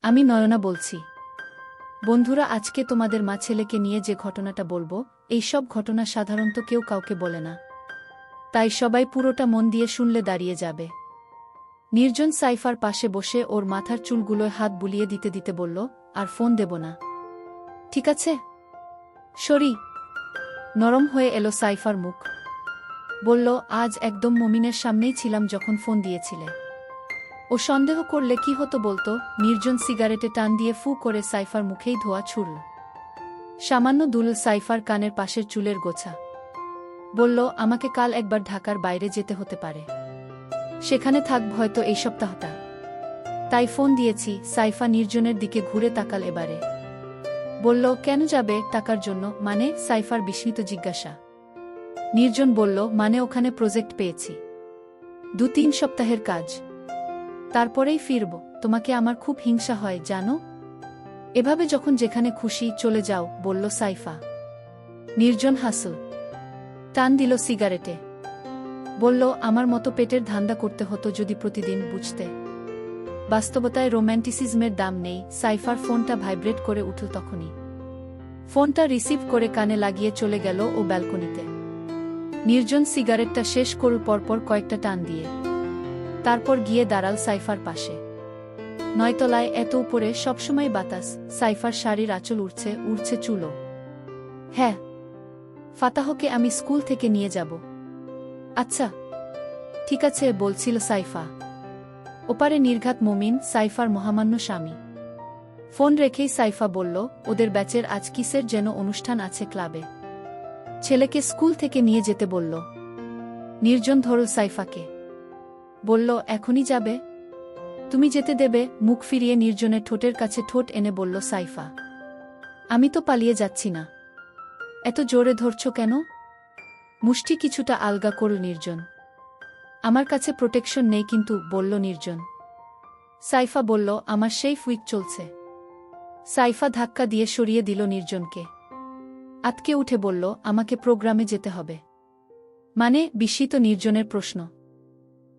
আমি নয়না বলছি। বন্ধুরা, আজকে তোমাদের মা ছেলেকে নিয়ে যে ঘটনাটা বলবো, এই সব ঘটনা সাধারণত কেউ কাউকে বলে না। তাই সবাই পুরোটা মন দিয়ে শুনলে দাঁড়িয়ে যাবে। নির্জন সাইফার পাশে বসে ওর মাথার চুলগুলোয় হাত বুলিয়ে দিতে দিতে বলল, আর ফোন দেব না, ঠিক আছে? সরি। নরম হয়ে এলো সাইফার মুখ। বলল, আজ একদম মমিনের সামনেই ছিলাম যখন ফোন দিয়েছিলে। ও সন্দেহ করলে কি হতো বলতো? নির্জন সিগারেটে টান দিয়ে ফু করে সাইফার মুখেই ধোয়া ছুড়ল। সামান্য দুল সাইফার কানের পাশের চুলের গোছা। বলল, আমাকে কাল একবার ঢাকার বাইরে যেতে হতে পারে। সেখানে থাকব হয়তো এই সপ্তাহটা। তাই ফোন দিয়েছি। সাইফা নির্জনের দিকে ঘুরে তাকাল এবারে। বলল, কেন যাবে? টাকার জন্য মানে? সাইফার বিস্মিত জিজ্ঞাসা। নির্জন বলল, মানে ওখানে প্রজেক্ট পেয়েছি, 2-3 সপ্তাহের কাজ, তারপরেই ফিরব। তোমাকে আমার খুব হিংসা হয় জানো। এভাবে যখন যেখানে খুশি চলে যাও, বলল সাইফা। নির্জন হাসল, টান দিল সিগারেটে। বলল, আমার মতো পেটের ধান্দা করতে হতো যদি প্রতিদিন, বুঝতে। বাস্তবতায় রোম্যান্টিসিজমের দাম নেই। সাইফার ফোনটা ভাইব্রেট করে উঠল তখনই। ফোনটা রিসিভ করে কানে লাগিয়ে চলে গেল ও ব্যালকনিতে। নির্জন সিগারেটটা শেষ করল পরপর কয়েকটা টান দিয়ে। তারপর গিয়ে দাঁড়াল সাইফার পাশে। 9 তলায়, এত উপরে, সবসময় বাতাস। সাইফার শাড়ির আঁচল উড়ছে, উড়ছে চুলও। হ্যাঁ, ফাতাহকে আমি স্কুল থেকে নিয়ে যাব। আচ্ছা, ঠিক আছে, বলছিল সাইফা। ওপারে নির্ঘাত মমিন, সাইফার মহামান্য স্বামী। ফোন রেখেই সাইফা বলল, ওদের ব্যাচের আজ কিসের যেন অনুষ্ঠান আছে ক্লাবে। ছেলেকে স্কুল থেকে নিয়ে যেতে বলল। নির্জন ধরল সাইফাকে। বলল, এখনই যাবে? তুমি যেতে দেবে? মুখ ফিরিয়ে নির্জনের ঠোঁটের কাছে ঠোঁট এনে বলল সাইফা। আমি তো পালিয়ে যাচ্ছি না। এত জোরে ধরছ কেন? মুষ্টি কিছুটা আলগা করল নির্জন। আমার কাছে প্রোটেকশন নেই কিন্তু, বলল নির্জন। সাইফা বলল, আমার সেফ উইক চলছে। সাইফা ধাক্কা দিয়ে সরিয়ে দিল নির্জনকে। আতকে উঠে বলল, আমাকে প্রোগ্রামে যেতে হবে। মানে? বিস্মিত নির্জনের প্রশ্ন।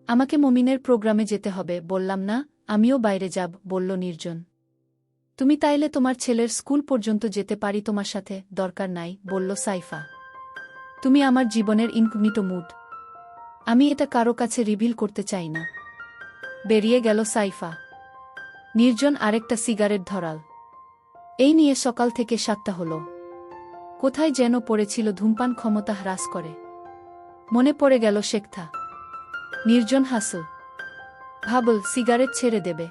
আমাকে মমিনের প্রোগ্রামে যেতে হবে বললাম না? আমিও বাইরে যাব, বলল নির্জন। তুমি তাইলে তোমার ছেলের স্কুল পর্যন্ত যেতে পারি তোমার সাথে। দরকার নাই, বলল সাইফা। তুমি আমার জীবনের ইনকগনিটো মুড। আমি এটা কারো কাছে রিভিল করতে চাই না। বেরিয়ে গেল সাইফা। নির্জন আরেকটা সিগারেট ধরাল। এই নিয়ে সকাল থেকে 7টা হলো। কোথায় যেন পড়েছিল ধূমপান ক্ষমতা হ্রাস করে। মনে পড়ে গেল শেখথা। নির্জন হাসল। ভাবল, সিগারেট ছেড়ে দেবে।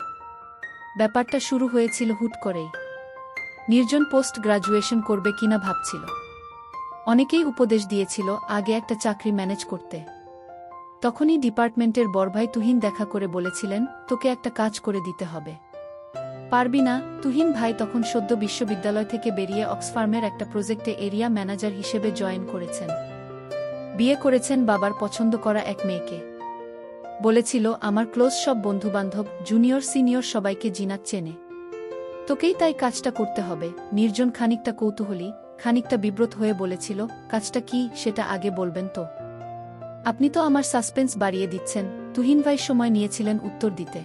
ব্যাপারটা শুরু হয়েছিল হুট করেই। নির্জন পোস্ট গ্রাজুয়েশন করবে কিনা ভাবছিল। অনেকেই উপদেশ দিয়েছিল আগে একটা চাকরি ম্যানেজ করতে। তখনই ডিপার্টমেন্টের বড়ভাই তুহিন দেখা করে বলেছিলেন, তোকে একটা কাজ করে দিতে হবে। পারবি না? তুহিন ভাই তখন সদ্য বিশ্ববিদ্যালয় থেকে বেরিয়ে অক্সফার্মের একটা প্রজেক্টে এরিয়া ম্যানেজার হিসেবে জয়েন করেছেন। বিয়ে করেছেন বাবার পছন্দ করা এক মেয়েকে। বলেছিল, আমার ক্লোজ সব বন্ধুবান্ধব, জুনিয়র সিনিয়র সবাইকে জিনাত চেনে। তোকেই তাই কাজটা করতে হবে। নির্জন খানিকটা কৌতূহলী, খানিকটা বিব্রত হয়ে বলেছিল, কাজটা কি সেটা আগে বলবেন তো। আপনি তো আমার সাসপেন্স বাড়িয়ে দিচ্ছেন। তুহিন ভাই সময় নিয়েছিলেন উত্তর দিতে।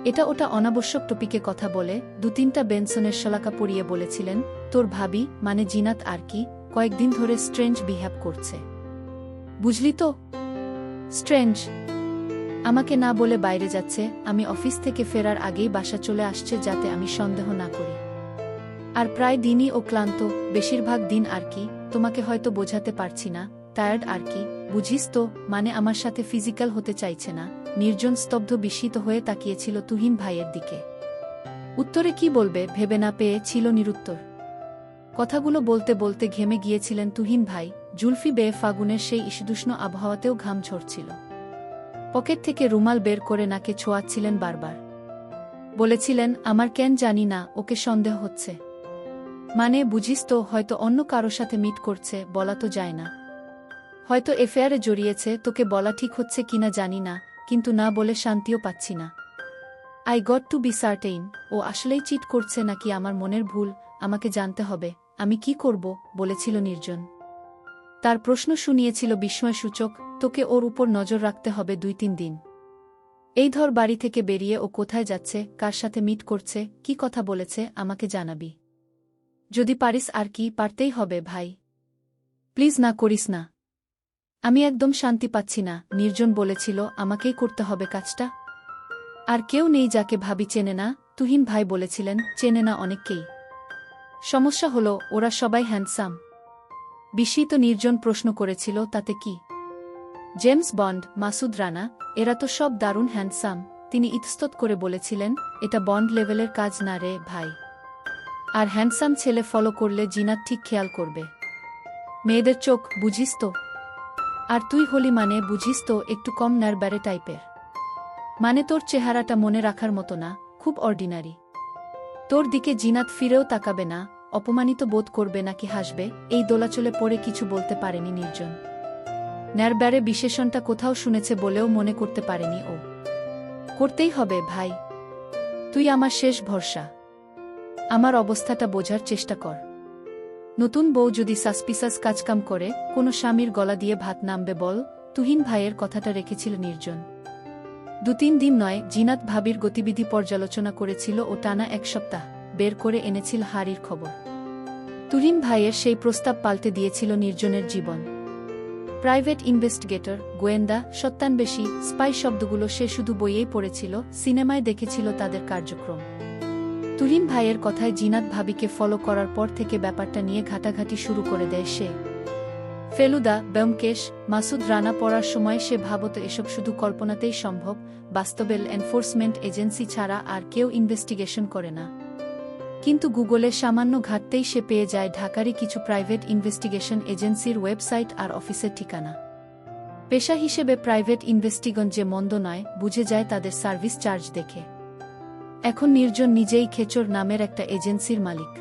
এটা ওটা অনাবশ্যক টপিকে কথা বলে 2-3টা বেনসনের শলাকা পড়িয়ে বলেছিলেন, তোর ভাবি মানে জিনাত আর কি কয়েকদিন ধরে স্ট্রেঞ্জ বিহেভ করছে। বুঝলি তো? স্ট্রেঞ্জ। আমাকে না বলে বাইরে যাচ্ছে, আমি অফিস থেকে ফেরার আগেই বাসা চলে আসছে যাতে আমি সন্দেহ না করি। আর প্রায় দিনই ও ক্লান্ত, বেশিরভাগ দিন আর কি, তোমাকে হয়তো বোঝাতে পারছি না, টায়ার্ড আর কি, বুঝিস তো, মানে আমার সাথে ফিজিক্যাল হতে চাইছে না। নির্জন স্তব্ধ বিস্মিত হয়ে তাকিয়েছিল তুহিন ভাইয়ের দিকে। উত্তরে কি বলবে ভেবে না পেয়ে ছিল নিরুত্তর। কথাগুলো বলতে বলতে ঘেমে গিয়েছিলেন তুহিন ভাই। জুলফি বেয়ে ফাগুনের সেই ঈষদুষ্ণ আবহাওয়াতেও ঘাম ঝরছিল। পকেট থেকে রুমাল বের করে নাকে ছোঁয়াচ্ছিলেন বারবার। বলেছিলেন, আমার কেন জানি না, ওকে সন্দেহ হচ্ছে। মানে বুঝিস তো, হয়তো অন্য কারো সাথে মিট করছে, বলা তো যায় না। হয়তো এফেয়ারে জড়িয়েছে, তোকে বলা ঠিক হচ্ছে কিনা জানি না, কিন্তু না বলে শান্তিও পাচ্ছি না। I got to be certain, ও আসলেই চিট করছে নাকি আমার মনের ভুল, আমাকে জানতে হবে। আমি কি করব? বলেছিল নির্জন। তার প্রশ্ন শুনিয়েছিল বিস্ময়সূচক, তোকে ওর উপর নজর রাখতে হবে 2-3 দিন। এই ধর বাড়ি থেকে বেরিয়ে ও কোথায় যাচ্ছে, কার সাথে মিট করছে, কি কথা বলেছে আমাকে জানাবি। যদি পারিস। আর কি পারতেই হবে ভাই। প্লিজ না করিস না। আমি একদম শান্তি পাচ্ছি না। নির্জন বলেছিল আমাকেই করতে হবে কাজটা। আর কেউ নেই যাকে ভাবি চেনে না। তুহিন ভাই বলেছিলেন চেনে না অনেককেই। সমস্যা হলো ওরা সবাই হ্যান্ডসাম। বিস্মিত নির্জন প্রশ্ন করেছিল তাতে কি? জেমস বন্ড, মাসুদ রানা, এরা তো সব দারুণ হ্যান্ডসাম। তিনি ইতস্তত করে বলেছিলেন এটা বন্ড লেভেলের কাজ না রে ভাই। আর হ্যান্ডসাম ছেলে ফলো করলে জিনাত ঠিক খেয়াল করবে। মেয়েদের চোখ বুঝিস তো। আর তুই হলি মানে বুঝিস তো একটু কম নারবারে টাইপের। মানে তোর চেহারাটা মনে রাখার মতো না, খুব অর্ডিনারি। তোর দিকে জিনাত ফিরেও তাকাবে না, অপমানিত বোধ করবে নাকি হাসবে, এই দোলাচলে পড়ে কিছু বলতে পারেনি নির্জন। ন্যারব্যারে বিশেষণটা কোথাও শুনেছে বলেও মনে করতে পারেনি ও। করতেই হবে ভাই। তুই আমার শেষ ভরসা। আমার অবস্থাটা বোঝার চেষ্টা কর। নতুন বউ যদি সাসপিসাস কাজকাম করে, কোনো স্বামীর গলা দিয়ে ভাত নামবে বল? তুহিন ভাইয়ের কথাটা রেখেছিল নির্জন। 2-3 দিন নয়, জিনাত ভাবির গতিবিধি পর্যালোচনা করেছিল ও টানা 1 সপ্তাহ বের করে এনেছিল হারির খবর। তুহিন ভাইয়ের সেই প্রস্তাব পাল্টে দিয়েছিল নির্জনের জীবন। প্রাইভেট ইনভেস্টিগেটর, গোয়েন্দা, সত্যান্বেষী, স্পাই শব্দগুলো সে শুধু বইয়েই পড়েছিল, সিনেমায় দেখেছিল তাদের কার্যক্রম। তুহিন ভাইয়ের কথায় জিনাত ভাবিকে ফলো করার পর থেকে ব্যাপারটা নিয়ে ঘাটাঘাটি শুরু করে দেয় সে। ফেলুদা, ব্যোমকেশ, মাসুদ রানা পড়ার সময় সে ভাবত এসব শুধু কল্পনাতেই সম্ভব, বাস্তবে এনফোর্সমেন্ট এজেন্সি ছাড়া আর কেউ ইনভেস্টিগেশন করে না। কিন্তু গুগলে সামান্য ঘাটতেই সে পেয়ে যায় ঢাকারই কিছু প্রাইভেট ইনভেস্টিগেশন এজেন্সির ওয়েবসাইট আর অফিসের ঠিকানা। পেশা হিসেবে প্রাইভেট ইনভেস্টিগন যে মন্দ নয়, বুঝে যায় তাদের সার্ভিস চার্জ দেখে। এখন নির্জন নিজেই খেচর নামের একটা এজেন্সির মালিক।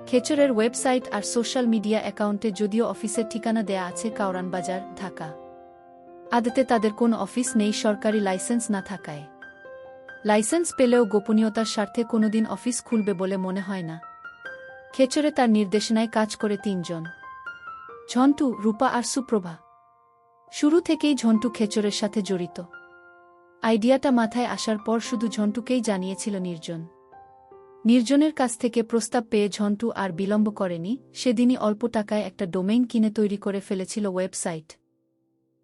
খেচরের ওয়েবসাইট আর সোশ্যাল মিডিয়া অ্যাকাউন্টে যদিও অফিসের ঠিকানা দেয়া আছে কাউরানবাজার, ঢাকা। আদতে তাদের কোনো অফিস নেই সরকারি লাইসেন্স না থাকায়। লাইসেন্স পেলেও গোপনীয়তার স্বার্থে কোনোদিন অফিস খুলবে বলে মনে হয় না। খেচরে তার নির্দেশনায় কাজ করে 3 জন, ঝন্টু, রূপা আর সুপ্রভা। শুরু থেকেই ঝন্টু খেচরের সাথে জড়িত। আইডিয়াটা মাথায় আসার পর শুধু ঝন্টুকেই জানিয়েছিল নির্জন। নির্জনের কাছ থেকে প্রস্তাব পেয়ে ঝন্টু আর বিলম্ব করেনি, সেদিনই অল্প টাকায় একটা ডোমেইন কিনে তৈরি করে ফেলেছিল ওয়েবসাইট।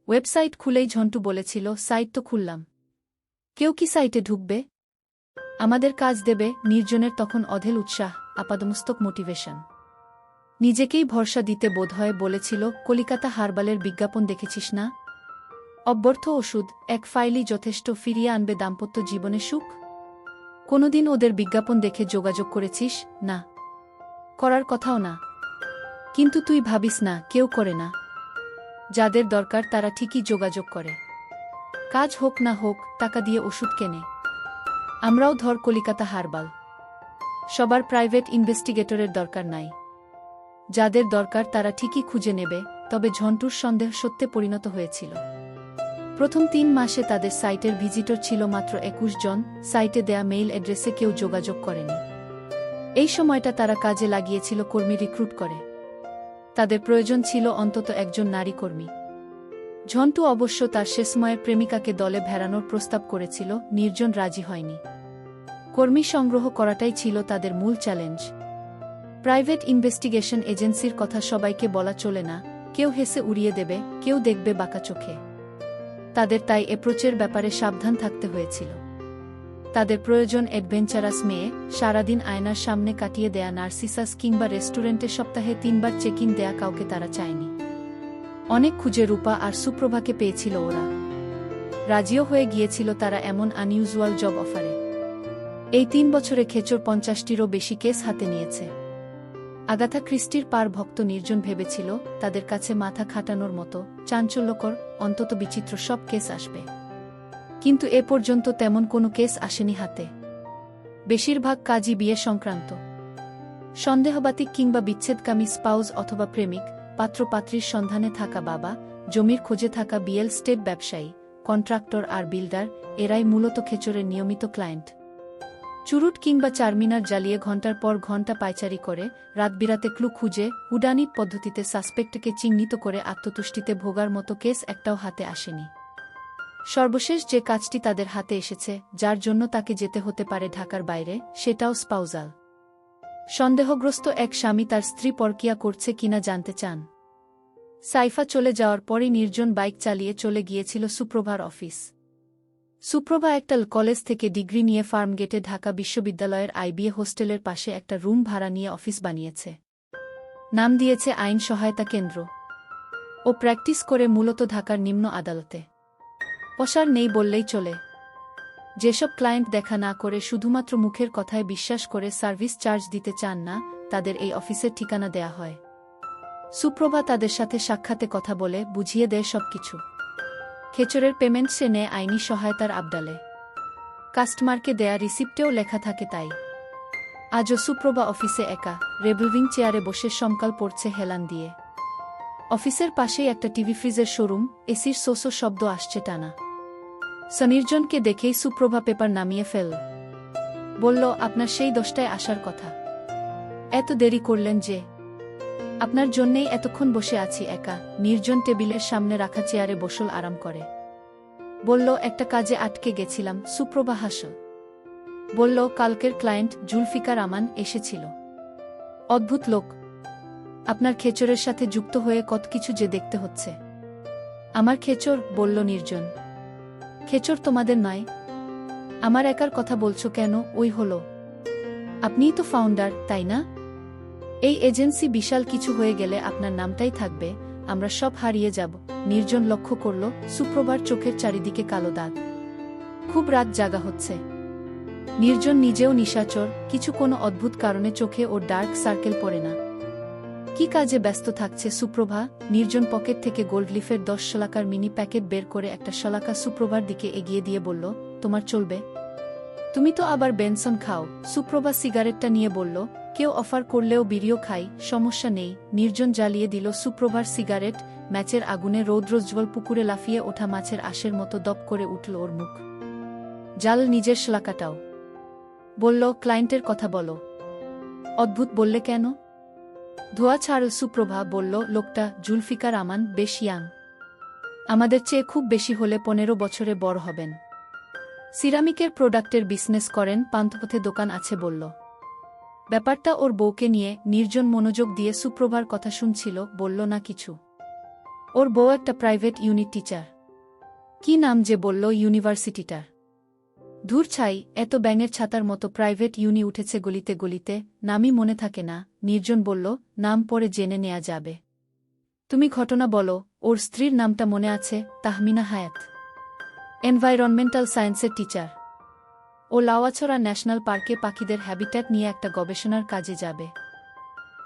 ওয়েবসাইট খুলেই ঝন্টু বলেছিল সাইট তো খুললাম, কেউ কি সাইটে ঢুকবে? আমাদের কাজ দেবে। নির্জনের তখন অধেল উৎসাহ, আপাদমস্তক মোটিভেশন। নিজেকেই ভরসা দিতে বোধহয় বলেছিল কলিকাতা হারবালের বিজ্ঞাপন দেখেছিস না? অব্যর্থ ওষুধ, এক ফাইলই যথেষ্ট ফিরিয়ে আনবে দাম্পত্য জীবনে সুখ। কোনোদিন ওদের বিজ্ঞাপন দেখে যোগাযোগ করেছিস? না, করার কথাও না। কিন্তু তুই ভাবিস না কেউ করে না। যাদের দরকার তারা ঠিকই যোগাযোগ করে। কাজ হোক না হোক টাকা দিয়ে ওষুধ কেনে। আমরাও ধর কলিকাতা হারবাল। সবার প্রাইভেট ইনভেস্টিগেটরের দরকার নাই। যাদের দরকার তারা ঠিকই খুঁজে নেবে। তবে ঝন্টুর সন্দেহ সত্যে পরিণত হয়েছিল। প্রথম 3 মাসে তাদের সাইটের ভিজিটর ছিল মাত্র 21 জন। সাইটে দেয়া মেইল অ্যাড্রেসে কেউ যোগাযোগ করেনি। এই সময়টা তারা কাজে লাগিয়েছিল কর্মী রিক্রুট করে। তাদের প্রয়োজন ছিল অন্তত একজন নারী কর্মী। ঝন্টু অবশ্য তার শেষময়ের প্রেমিকাকে দলে ভেড়ানোর প্রস্তাব করেছিল, নির্জন রাজি হয়নি। কর্মী সংগ্রহ করাটাই ছিল তাদের মূল চ্যালেঞ্জ। প্রাইভেট ইনভেস্টিগেশন এজেন্সির কথা সবাইকে বলা চলে না, কেউ হেসে উড়িয়ে দেবে, কেউ দেখবে বাঁকা চোখে। তাদের তাই অ্যাপ্রোচের ব্যাপারে সাবধান থাকতে হয়েছিল। তাদের প্রয়োজন অ্যাডভেঞ্চারাস মেয়ে, সারাদিন আয়নার সামনে কাটিয়ে দেয়া নার্সিসাস কিংবা রেস্টুরেন্টে সপ্তাহে 3 বার চেক ইন দেয়া কাউকে তারা চায়নি। অনেক খুঁজে রূপা আর সুপ্রভাকে পেয়েছিল ওরা। রাজিও হয়ে গিয়েছিল তারা এমন আনইউজুয়াল জব অফারে। এই 3 বছরে খেচর 50টিরও বেশি কেস হাতে নিয়েছে। আগাথা ক্রিস্টির পার ভক্ত নির্জন ভেবেছিল তাদের কাছে মাথা খাটানোর মতো চাঞ্চল্যকর, অন্তত বিচিত্র সব কেস আসবে। কিন্তু এ পর্যন্ত তেমন কোনো কেস আসেনি হাতে। বেশিরভাগ কাজই বিয়ে সংক্রান্ত। সন্দেহবাতিক কিংবা বিচ্ছেদকামী স্পাউস অথবা প্রেমিক, পাত্রপাত্রীর সন্ধানে থাকা বাবা, জমির খোঁজে থাকা বিয়েল স্টেট ব্যবসায়ী, কন্ট্রাক্টর আর বিল্ডার, এরাই মূলত খেচরের নিয়মিত ক্লায়েন্ট। চুরুট কিংবা চারমিনার জ্বালিয়ে ঘণ্টার পর ঘণ্টা পায়চারি করে, রাতবিরাতে ক্লু খুঁজে, উডানিক পদ্ধতিতে সাসপেক্টকে চিহ্নিত করে আত্মতুষ্টিতে ভোগার মতো কেস একটাও হাতে আসেনি। সর্বশেষ যে কাজটি তাদের হাতে এসেছে, যার জন্য তাকে যেতে হতে পারে ঢাকার বাইরে, সেটাও স্পাউজাল। সন্দেহগ্রস্ত এক স্বামী তার স্ত্রী পরকিয়া করছে কিনা জানতে চান। সাইফা চলে যাওয়ার পরই নির্জন বাইক চালিয়ে চলে গিয়েছিল সুপ্রভার অফিস। সুপ্রভা একটা কলেজ থেকে ডিগ্রি নিয়ে ফার্মগেটে ঢাকা বিশ্ববিদ্যালয়ের আইবিএ হোস্টেলের পাশে একটা রুম ভাড়া নিয়ে অফিস বানিয়েছে। নাম দিয়েছে আইন সহায়তা কেন্দ্র। ও প্র্যাকটিস করে মূলত ঢাকার নিম্ন আদালতে। পসার নেই বললেই চলে। যেসব ক্লায়েন্ট দেখা না করে শুধুমাত্র মুখের কথায় বিশ্বাস করে সার্ভিস চার্জ দিতে চান না, তাদের এই অফিসের ঠিকানা দেয়া হয়। সুপ্রভা তাদের সাথে সাক্ষাতে কথা বলে বুঝিয়ে দেয় সবকিছু। খেচরের পেমেন্ট সে নেয় আইনি সহায়তার আবডালে। কাস্টমারকে দেয়া রিসিপ্টেও লেখা থাকে তাই। আজও সুপ্রভা অফিসে একা, রিভলভিং চেয়ারে বসে সমকাল পড়ছে হেলান দিয়ে। অফিসের পাশেই একটা টিভি ফ্রিজের শোরুম, এসির সোসো শব্দ আসছে টানা। সনির্জনকে দেখেই সুপ্রভা পেপার নামিয়ে ফেল। বলল, আপনার সেই 10টায় আসার কথা। এত দেরি করলেন যে? আপনার জন্যেই এতক্ষণ বসে আছি একা। নির্জন টেবিলের সামনে রাখা চেয়ারে বসল আরাম করে। বলল, একটা কাজে আটকে গেছিলাম। সুপ্রভা হাসল। বলল, কালকের ক্লায়েন্ট জুলফিকার আমান এসেছিল। অদ্ভুত লোক। আপনার খেচরের সাথে যুক্ত হয়ে কত কিছু যে দেখতে হচ্ছে। আমার খেচর? বলল নির্জন। খেচর তোমাদের নয়। আমার একার কথা বলছো কেন? ওই হলো। আপনিই তো ফাউন্ডার, তাই না? এই এজেন্সি বিশাল কিছু হয়ে গেলে আপনার নামটাই থাকবে, আমরা সব হারিয়ে যাব। নির্জন লক্ষ্য করল সুপ্রভার চোখের চারিদিকে কালো দাগ। খুব রাত জাগা হচ্ছে। নির্জন নিজেও নিশাচর, কিছু কোনো অদ্ভুত কারণে চোখে ওর ডার্ক সার্কেল পড়ে না। কি কাজে ব্যস্ত থাকছে সুপ্রভা? নির্জন পকেট থেকে গোল্ডলিফের 10 শলাকার মিনি প্যাকেট বের করে একটা শলাকা সুপ্রভার দিকে এগিয়ে দিয়ে বলল, তোমার চলবে? তুমি তো আবার বেনসন খাও। সুপ্রভা সিগারেটটা নিয়ে বলল, কেউ অফার করলেও বিড়িও খাই, সমস্যা নেই। নির্জন জ্বালিয়ে দিল সুপ্রভার সিগারেট। ম্যাচের আগুনে রৌদ্রোজ্জ্বল পুকুরে লাফিয়ে ওঠা মাছের আশের মতো দপ করে উঠল ওর মুখ। জাল নিজের শলাকাটাও। বলল, ক্লায়েন্টের কথা বলো। অদ্ভুত বললে কেন? ধোয়া ছাড়ল সুপ্রভা। বলল, লোকটা জুলফিকার আমান বেশ ইয়াং। আমাদের চেয়ে খুব বেশি হলে 15 বছরে বড় হবেন। সিরামিকের প্রোডাক্টের বিজনেস করেন, পান্থপথে দোকান আছে বলল। ব্যাপারটা ওর বউকে নিয়ে। নির্জন মনোযোগ দিয়ে সুপ্রভার কথা শুনছিল, বলল না কিছু। ওর বউ একটা প্রাইভেট ইউনিট টিচার। কি নাম যে বলল ইউনিভার্সিটিটার? ধুর ছাই, এত ব্যাঙের ছাতার মতো প্রাইভেট ইউনি উঠেছে গলিতে গলিতে, নামই মনে থাকে না। নির্জন বলল, নাম পরে জেনে নেয়া যাবে। তুমি ঘটনা বলো। ওর স্ত্রীর নামটা মনে আছে, তাহমিনা হায়াত। এনভায়রনমেন্টাল সায়েন্সের টিচার। ও লাওয়াছড়া ন্যাশনাল পার্কে পাখিদের হ্যাবিট্যাট নিয়ে একটা গবেষণার কাজে যাবে।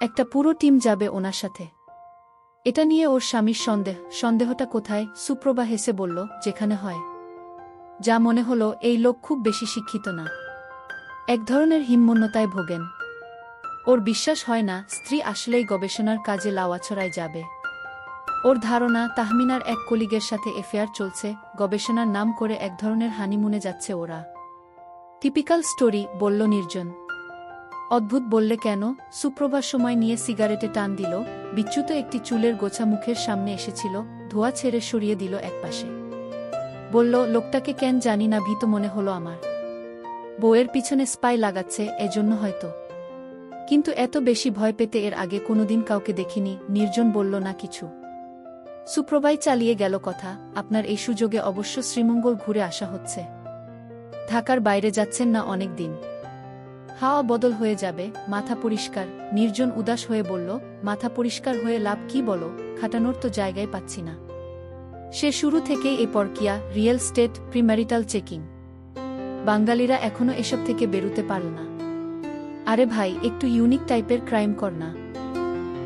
একটা পুরো টিম যাবে ওনার সাথে। এটা নিয়ে ওর স্বামীর সন্দেহটা কোথায়? সুপ্রভা হেসে বলল, যেখানে হয়। যা মনে হলো, এই লোক খুব বেশি শিক্ষিত না। এক ধরনের হিম্মন্যতায় ভোগেন। ওর বিশ্বাস হয় না স্ত্রী আসলেই গবেষণার কাজে লাওয়াছড়ায় যাবে। ওর ধারণা তাহমিনার এক কলিগের সাথে এফেয়ার চলছে, গবেষণার নাম করে এক ধরনের হানিমুনে যাচ্ছে ওরা। টিপিক্যাল স্টোরি, বলল নির্জন। অদ্ভুত বললে কেন? সুপ্রভা সময় নিয়ে সিগারেটে টান দিল। বিচ্যুত একটি চুলের গোছা মুখের সামনে এসেছিল, ধোয়া ছেড়ে সরিয়ে দিল একপাশে। বলল, লোকটাকে কেন জানি না ভীত মনে হলো আমার। বউয়ের পিছনে স্পাই লাগাচ্ছে, এজন্য হয়তো। কিন্তু এত বেশি ভয় পেতে এর আগে কোনোদিন কাউকে দেখিনি। নির্জন বলল না কিছু। সুপ্রভাই চালিয়ে গেল কথা, আপনার এই সুযোগে অবশ্য শ্রীমঙ্গল ঘুরে আসা হচ্ছে। ঢাকার বাইরে যাচ্ছেন না অনেক দিন। হাওয়া বদল হয়ে যাবে, মাথা পরিষ্কার। নির্জন উদাস হয়ে বলল, মাথা পরিষ্কার হয়ে লাভ কি বলো? খাটানোর তো জায়গায় পাচ্ছি না। সে শুরু থেকেই এ পরকিয়া, রিয়েল স্টেট, প্রিম্যারিটাল চেকিং। বাঙালিরা এখনো এসব থেকে বেরুতে পারল না। আরে ভাই, একটু ইউনিক টাইপের ক্রাইম কর না।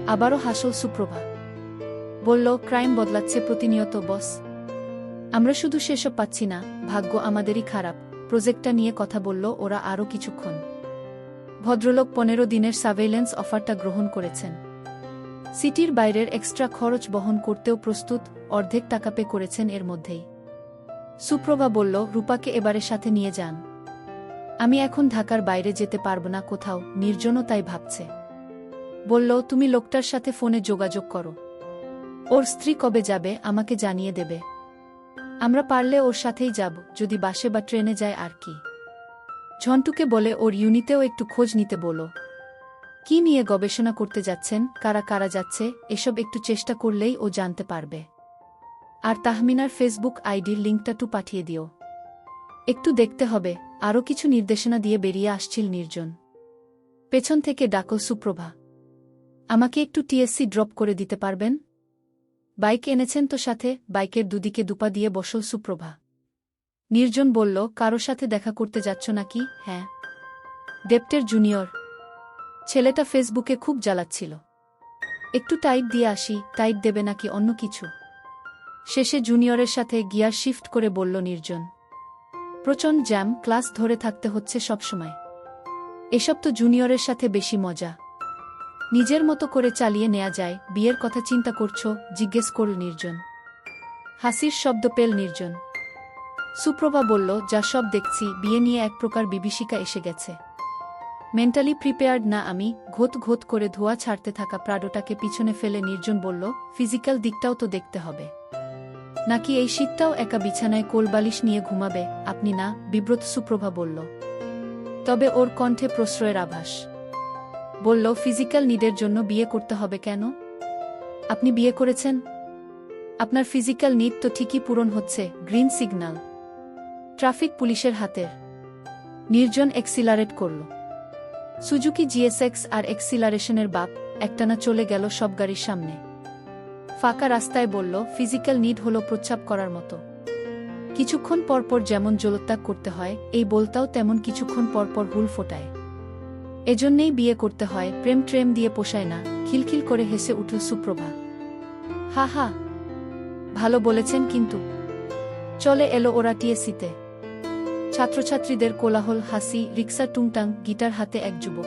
আবারও হাসল সুপ্রভা। বলল, ক্রাইম বদলাচ্ছে প্রতিনিয়ত বস। আমরা শুধু সেসব পাচ্ছি না, ভাগ্য আমাদেরই খারাপ। প্রজেক্টটা নিয়ে কথা বলল ওরা আরও কিছুক্ষণ। ভদ্রলোক 15 দিনের সার্ভেইলেন্স অফারটা গ্রহণ করেছেন। সিটির বাইরের এক্সট্রা খরচ বহন করতেও প্রস্তুত, অর্ধেক টাকা পে করেছেন এর মধ্যেই। সুপ্রভা বলল, রূপাকে এবারে সাথে নিয়ে যান। আমি এখন ঢাকার বাইরে যেতে পারব না কোথাও। নির্জনও তাই ভাবছে। বলল, তুমি লোকটার সাথে ফোনে যোগাযোগ করো। ওর স্ত্রী কবে যাবে আমাকে জানিয়ে দেবে। আমরা পারলে ওর সাথেই যাব, যদি বাসে বা ট্রেনে যায় আর কি। ঝন্টুকে বলে ওর ইউনিটেও একটু খোঁজ নিতে বলো। কি নিয়ে গবেষণা করতে যাচ্ছেন, কারা কারা যাচ্ছে, এসব একটু চেষ্টা করলেই ও জানতে পারবে। আর তাহমিনার ফেসবুক আইডির লিঙ্কটা পাঠিয়ে দিও। একটু দেখতে হবে। আরও কিছু নির্দেশনা দিয়ে বেরিয়ে আসছিল নির্জন। পেছন থেকে ডাকল সুপ্রভা। আমাকে একটু টিএসসি ড্রপ করে দিতে পারবেন? বাইক এনেছেন তো সাথে? বাইকের দুদিকে দুপা দিয়ে বসল সুপ্রভা। নির্জন বলল, কারো সাথে দেখা করতে যাচ্ছ নাকি? হ্যাঁ, ডেপ্টের জুনিয়র। ছেলেটা ফেসবুকে খুব জ্বালাচ্ছিল। একটু টাইপ দিয়ে আসি। টাইপ দেবে নাকি অন্য কিছু? শেষে জুনিয়রের সাথে গিয়ার শিফট করে বলল নির্জন। প্রচণ্ড জ্যাম, ক্লাস ধরে থাকতে হচ্ছে সবসময়। এসব তো জুনিয়রের সাথে বেশি মজা। নিজের মতো করে চালিয়ে নেয়া যায়। বিয়ের কথা চিন্তা করছো? জিজ্ঞেস করল নির্জন। হাসির শব্দ পেল নির্জন। সুপ্রভা বলল, যা সব দেখছি, বিয়ে নিয়ে এক প্রকার বিভীষিকা এসে গেছে। মেন্টালি প্রিপেয়ার্ড না আমি। ঘোত ঘোত করে ধোঁয়া ছাড়তে থাকা প্রাডোটাকে পিছনে ফেলে নির্জন বলল, ফিজিক্যাল দিকটাও তো দেখতে হবে। নাকি এই শীতটাও একা বিছানায় কোলবালিশ নিয়ে ঘুমাবে? আপনি না? বিব্রত সুপ্রভা বলল। তবে ওর কণ্ঠে প্রশ্রয়ের আভাস। বলল, ফিজিক্যাল নিডের জন্য বিয়ে করতে হবে কেন? আপনি বিয়ে করেছেন, আপনার ফিজিক্যাল নিড তো ঠিকই পূরণ হচ্ছে। Green signal. ট্রাফিক পুলিশের হাতের। নির্জন এক্সিলারেট করল। সুজুকি জিএসএক্স আর এক্সিলারেশনের বাপ একটানা চলে গেল সব গাড়ির সামনে। ফাঁকা রাস্তায় বলল, ফিজিক্যাল নিড হলো প্রচ্ছাপ করার মতো। কিছুক্ষণ পরপর যেমন জলত্যাগ করতে হয়, এই বলতাও তেমন কিছুক্ষণ পরপর হুল ফোটায়। এজন্যেই বিয়ে করতে হয়। প্রেম ট্রেম দিয়ে পোষায় না। খিলখিল করে হেসে উঠল সুপ্রভা। হা হা, ভালো বলেছেন কিন্তু। চলে এলো ওরা টিএসসিতে। ছাত্রছাত্রীদের কোলাহল, হাসি, রিক্সা টুংটাং, গিটার হাতে এক যুবক।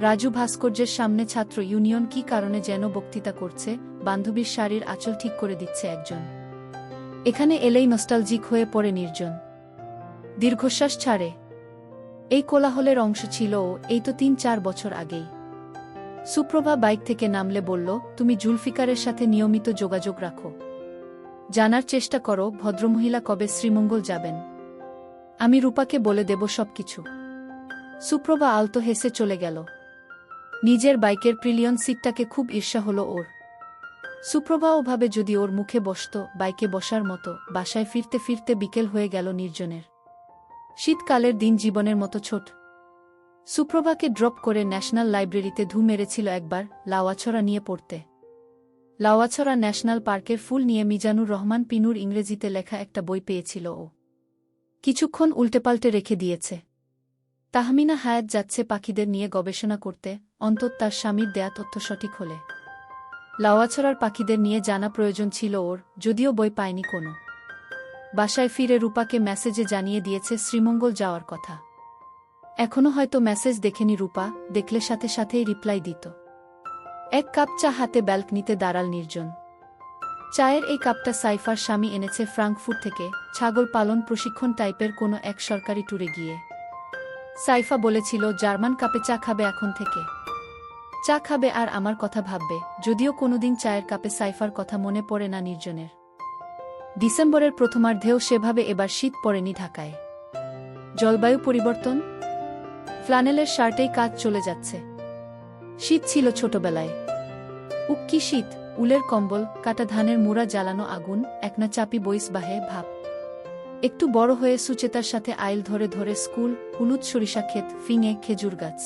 রাজু ভাস্কর্যের সামনে ছাত্র ইউনিয়ন কি কারণে যেন বক্তৃতা করছে। বান্ধবীর শাড়ির আঁচল ঠিক করে দিচ্ছে একজন। এখানে এলেই নস্টালজিক হয়ে পড়ে নির্জন। দীর্ঘশ্বাস ছাড়ে। এই কোলাহলের অংশ ছিল ও, এই তো ৩-৪ বছর আগেই। সুপ্রভা বাইক থেকে নামলে বলল, তুমি জুলফিকারের সাথে নিয়মিত যোগাযোগ রাখো। জানার চেষ্টা করো ভদ্রমহিলা কবে শ্রীমঙ্গল যাবেন। আমি রূপাকে বলে দেব সবকিছু। সুপ্রভা আলতো হেসে চলে গেল। নিজের বাইকের প্রিলিয়ন সিটটাকে খুব ঈর্ষা হলো ওর। সুপ্রভা ওভাবে যদি ওর মুখে বসত, বাইকে বসার মতো। বাসায় ফিরতে ফিরতে বিকেল হয়ে গেল নির্জনের। শীতকালের দিন জীবনের মতো ছোট। সুপ্রভাকে ড্রপ করে ন্যাশনাল লাইব্রেরিতে ধু মেরেছিল একবার লাওয়াছড়া নিয়ে পড়তে। লাওয়াছড়া ন্যাশনাল পার্কের ফুল নিয়ে মিজানুর রহমান পিনুর ইংরেজিতে লেখা একটা বই পেয়েছিল ও। কিছুক্ষণ উল্টেপাল্টে রেখে দিয়েছে। তাহমিনা হায়াত যাচ্ছে পাখিদের নিয়ে গবেষণা করতে, অন্তত তার স্বামীর দেয়া তথ্য সঠিক হলে। লাওয়াছড়ার পাখিদের নিয়ে জানা প্রয়োজন ছিল ওর, যদিও বই পায়নি কোনো। বাসায় ফিরে রূপাকে মেসেজে জানিয়ে দিয়েছে শ্রীমঙ্গল যাওয়ার কথা। এখনও হয়তো মেসেজ দেখেনি রূপা, দেখলে সাথে সাথেই রিপ্লাই দিত। এক কাপ চা হাতে ব্যালকনিতে দাঁড়াল নির্জন। চায়ের এই কাপটা সাইফার স্বামী এনেছে ফ্রাঙ্কফুর্ট থেকে, ছাগল পালন প্রশিক্ষণ টাইপের কোনো এক সরকারি ট্যুরে গিয়ে। সাইফা বলেছিল জার্মান কাপে চা খাবে এখন থেকে। চা খাবে আর আমার কথা ভাববে। যদিও কোনোদিন চায়ের কাপে সাইফার কথা মনে পড়ে না নির্জনের। ডিসেম্বরের প্রথমার্ধেও সেভাবে এবার শীত পড়েনি ঢাকায়। জলবায়ু পরিবর্তন। ফ্লানেলের শার্টেই কাজ চলে যাচ্ছে। শীত ছিল ছোটবেলায়। উক্কি শীত, উলের কম্বল, কাটা ধানের মুড়া, জ্বালানো আগুন, একনা চাপি বইস বাহে ভাব। একটু বড় হয়ে সুচেতার সাথে আইল ধরে ধরে স্কুল, হলুদ সরিষা ক্ষেত, ফিঙে, খেজুর গাছ।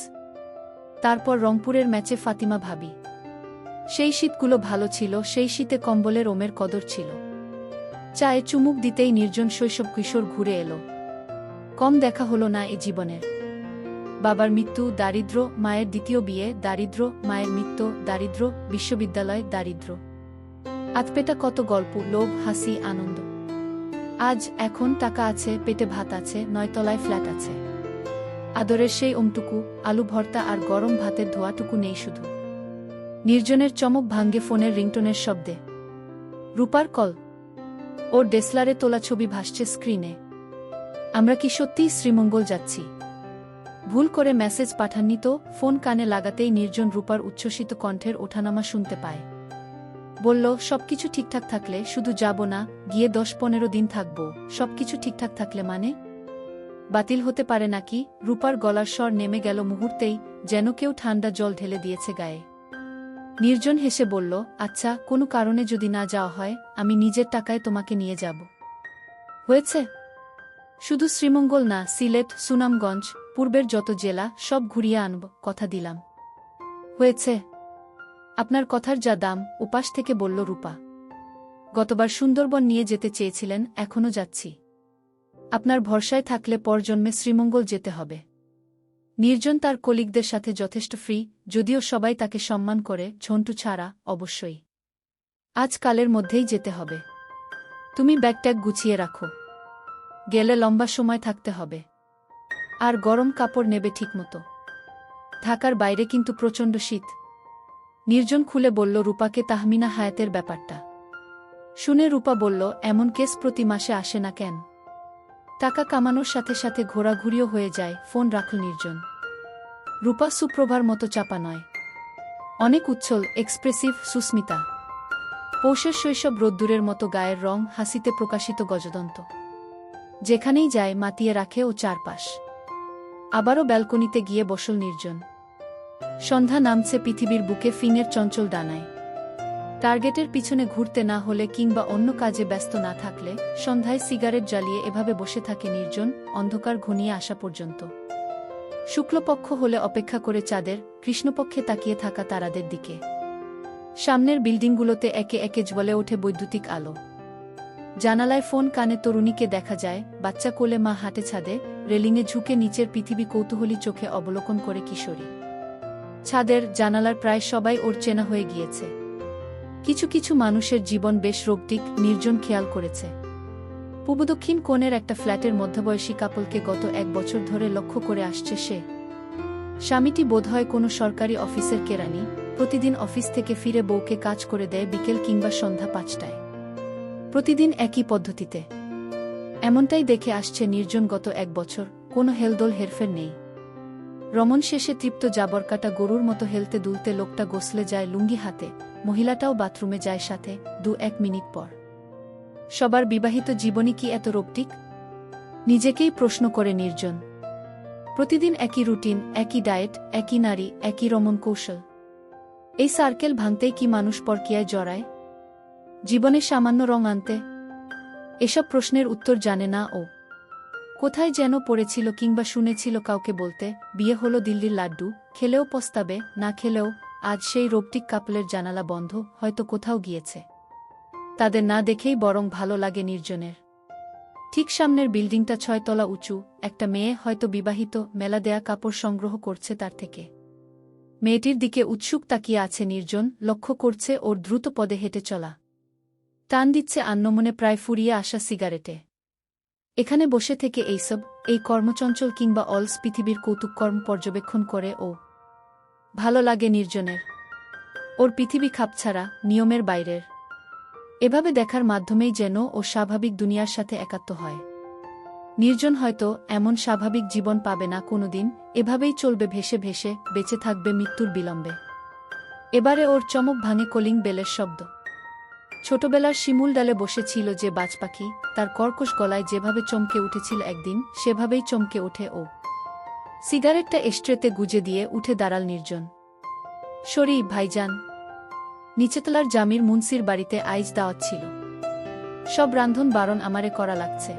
তারপর রংপুরের ম্যাচে ফাতিমা ভাবি। সেই শীতগুলো ভালো ছিল, সেই শীতে কম্বলের ওমের কদর ছিল। চায়ে চুমুক দিতেই নির্জন শৈশব কিশোর ঘুরে এলো। কম দেখা হলো না এ জীবনের। বাবার মৃত্যু, দারিদ্র, মায়ের দ্বিতীয় বিয়ে, দারিদ্র, মায়ের মৃত্যু, দারিদ্র, বিশ্ববিদ্যালয়, দারিদ্র। আতপেটা কত গল্প, লোভ, হাসি, আনন্দ। আজ এখন টাকা আছে, পেটে ভাত আছে, 9 তলায় ফ্ল্যাট আছে। আদরের সেই ওমটুকু, আলু ভর্তা আর গরম ভাতের ধোয়াটুকু নেই শুধু। নির্জনের চমক ভাঙ্গে ফোনের রিংটোনের শব্দে। রূপার কল। ওর ডেসলারে তোলা ছবি ভাসছে স্ক্রিনে। আমরা কি সত্যিই শ্রীমঙ্গল যাচ্ছি? ভুল করে মেসেজ পাঠাননি তো? ফোন কানে লাগাতেই নির্জন রূপার উচ্ছ্বসিত কণ্ঠের ওঠানামা শুনতে পায়। বলল, সবকিছু ঠিকঠাক থাকলে শুধু যাব না, গিয়ে 10-15 দিন থাকব। সবকিছু ঠিকঠাক থাকলে মানে? বাতিল হতে পারে নাকি? রূপার গলার স্বর নেমে গেল মুহূর্তেই, যেন কেউ ঠান্ডা জল ঢেলে দিয়েছে গায়ে। নির্জন হেসে বলল, আচ্ছা, কোনো কারণে যদি না যাওয়া হয়, আমি নিজের টাকায় তোমাকে নিয়ে যাব। হয়েছে? শুধু শ্রীমঙ্গল না, সিলেট, সুনামগঞ্জ, পূর্বের যত জেলা সব ঘুরিয়ে আনব, কথা দিলাম। হয়েছে? আপনার কথার যা দাম, উপাস থেকে বলল রূপা। গতবার সুন্দরবন নিয়ে যেতে চেয়েছিলেন, এখনো যাচ্ছি। আপনার ভরসায় থাকলে পরজন্মে শ্রীমঙ্গল যেতে হবে। নির্জন তার কলিগদের সাথে যথেষ্ট ফ্রি, যদিও সবাই তাকে সম্মান করে, ঝন্টু ছাড়া, অবশ্যই। আজকালের মধ্যেই যেতে হবে। তুমি ব্যাগট্যাগ গুছিয়ে রাখো। গেলে লম্বা সময় থাকতে হবে। আর গরম কাপড় নেবে ঠিকমতো। ঢাকার বাইরে কিন্তু প্রচণ্ড শীত। নির্জন খুলে বলল রূপাকে তাহমিনা হায়াতের ব্যাপারটা। শুনে রূপা বলল, এমন কেস প্রতি মাসে আসে না কেন? টাকা কামানোর সাথে সাথে ঘোরাঘুরিও হয়ে যায়। ফোন রাখল নির্জন। রূপা সুপ্রভার মতো চাপা নয়। অনেক উচ্ছল, এক্সপ্রেসিভ, সুস্মিতা। পৌষের শৈশব রোদ্দুরের মতো গায়ের রং, হাসিতে প্রকাশিত গজদন্ত। যেখানেই যায় মাতিয়ে রাখে ও চারপাশ। আবারও ব্যালকনিতে গিয়ে বসল নির্জন। সন্ধ্যা নামছে পৃথিবীর বুকে ফিঙের চঞ্চল ডানায়। টার্গেটের পিছনে ঘুরতে না হলে কিংবা অন্য কাজে ব্যস্ত না থাকলে সন্ধ্যায় সিগারেট জ্বালিয়ে এভাবে বসে থাকে নির্জন, অন্ধকার ঘনিয়ে আসা পর্যন্ত। শুক্লপক্ষ হলে অপেক্ষা করে চাঁদের, কৃষ্ণপক্ষে তাকিয়ে থাকা তারাদের দিকে। সামনের বিল্ডিংগুলোতে একে একে জ্বলে ওঠে বৈদ্যুতিক আলো। জানালায় ফোন কানে তরুণীকে দেখা যায়, বাচ্চা কোলে মা হাঁটে ছাদে, রেলিংয়ে ঝুঁকে নিচের পৃথিবী কৌতূহলী চোখে অবলোকন করে কিশোরী। ছাদের জানালার প্রায় সবাই ওর চেনা হয়ে গিয়েছে। কিছু কিছু মানুষের জীবন বেশ রোবটিক, নির্জন খেয়াল করেছে। পূর্ব দক্ষিণ কোণের একটা ফ্ল্যাটের মধ্যবয়সী কাপলকে গত 1 বছর ধরে লক্ষ্য করে আসছে সে। স্বামীটি বোধহয় কোনো সরকারি অফিসের কেরানি, প্রতিদিন অফিস থেকে ফিরে বউকে কাজ করে দেয় বিকেল কিংবা সন্ধ্যা 5টায়। প্রতিদিন একই পদ্ধতিতে। এমনটাই দেখে আসছে নির্জন গত 1 বছর, কোনো হেলদোল হেরফের নেই। রমণ শেষে তৃপ্ত জাবরকাটা গরুর মতো হেলতে দুলতে লোকটা গোসলে যায় লুঙ্গি হাতে, মহিলাটাও বাথরুমে যায় সাথে, 2-1 মিনিট পর। সবার বিবাহিত জীবনই কি এত রোবটিক? নিজেকেই প্রশ্ন করে নির্জন। প্রতিদিন একই রুটিন, একই ডায়েট, একই নারী, একই রমণ কৌশল। এই সার্কেল ভাঙতেই কি মানুষ পরকীয়ায় জড়ায়? জীবনে সামান্য রং আনতে? এসব প্রশ্নের উত্তর জানে না ও। কোথায় যেন পড়েছিল কিংবা শুনেছিল কাউকে বলতে, বিয়ে হলো দিল্লির লাড্ডু, খেলেও পস্তাবে, না খেলেও। আজ সেই রোবটিক কাপলের জানালা বন্ধ, হয়তো কোথাও গিয়েছে। তাদের না দেখেই বরং ভালো লাগে নির্জনের। ঠিক সামনের বিল্ডিংটা 6 তলা উঁচু, একটা মেয়ে, হয়তো বিবাহিত, মেলা দেয়া কাপড় সংগ্রহ করছে তার থেকে। মেয়েটির দিকে উৎসুক তাকিয়ে আছে নির্জন, লক্ষ্য করছে ওর দ্রুত পদে হেঁটে চলা। টান দিচ্ছে আন্নমনে প্রায় ফুরিয়ে আসা সিগারেটে। এখানে বসে থেকে এই কর্মচঞ্চল কিংবা অলস পৃথিবীর কৌতুককর্ম পর্যবেক্ষণ করে ও। ভালো লাগে নির্জনের। ওর পৃথিবী খাপছাড়া, নিয়মের বাইরের। এভাবে দেখার মাধ্যমেই যেন ও স্বাভাবিক দুনিয়ার সাথে একাত্ম হয়। নির্জন হয়তো এমন স্বাভাবিক জীবন পাবে না কোনোদিন, এভাবেই চলবে ভেসে ভেসে, বেঁচে থাকবে মৃত্যুর বিলম্বে। এবারে ওর চমক ভাঙে কলিং বেলের শব্দ। ছোটবেলার শিমুল ডালে বসেছিল যে বাজ পাখি, তার কর্কশ গলায় যেভাবে চমকে উঠেছিল একদিন, সেভাবেই চমকে ওঠে ও। সিগারেটটা এস্ট্রেতে গুজে দিয়ে উঠে দাঁড়াল নির্জন। সরি ভাইজান। নিচেতলার জামির মুন্সির বাড়িতে আইজ দাওয়াত ছিল। সব রান্ধন বারণ আমারে করা লাগছে।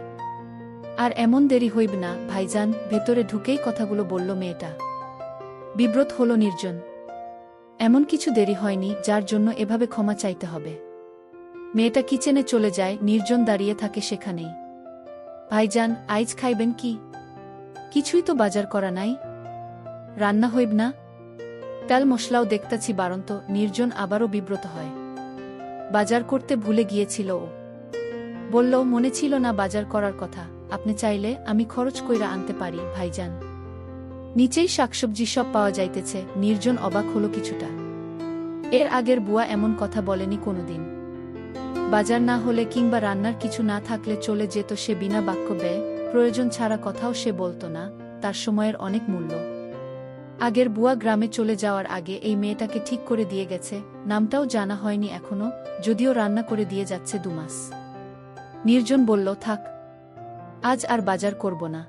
আর এমন দেরি হইব না ভাইজান, ভেতরে ঢুকেই কথাগুলো বলল মেয়েটা। বিব্রত হল নির্জন। এমন কিছু দেরি হয়নি যার জন্য এভাবে ক্ষমা চাইতে হবে। মেয়েটা কিচেনে চলে যায়, নির্জন দাঁড়িয়ে থাকে সেখানেই। ভাইজান, আইজ খাইবেন কি? কিছুই তো বাজার করা নাই। রান্না হইব না? তেল মশলাও দেখতাছি বারন্ত। নির্জন আবারও বিব্রত হয়। বাজার করতে ভুলে গিয়েছিল ও। বলল, মনে ছিল না বাজার করার কথা। আপনি চাইলে আমি খরচ কইরা আনতে পারি ভাইজান। নিচেই শাকসবজি সব পাওয়া যাইতেছে। নির্জন অবাক হল কিছুটা। এর আগের বুয়া এমন কথা বলেনি কোনোদিন। বাজার না হলে কিংবা রান্নার কিছু না থাকলে চলে যেত সে বিনা বাক্য ব্যয়, প্রয়োজন ছাড়া কথাও সে বলত না, তার সময়ের অনেক মূল্য। আগের বুয়া গ্রামে চলে যাওয়ার আগে এই মেয়েটাকে ঠিক করে দিয়ে গেছে, নামটাও জানা হয়নি এখনো, যদিও রান্না করে দিয়ে যাচ্ছে 2 মাস। নির্জন বলল, থাক, আজ আর বাজার করব না,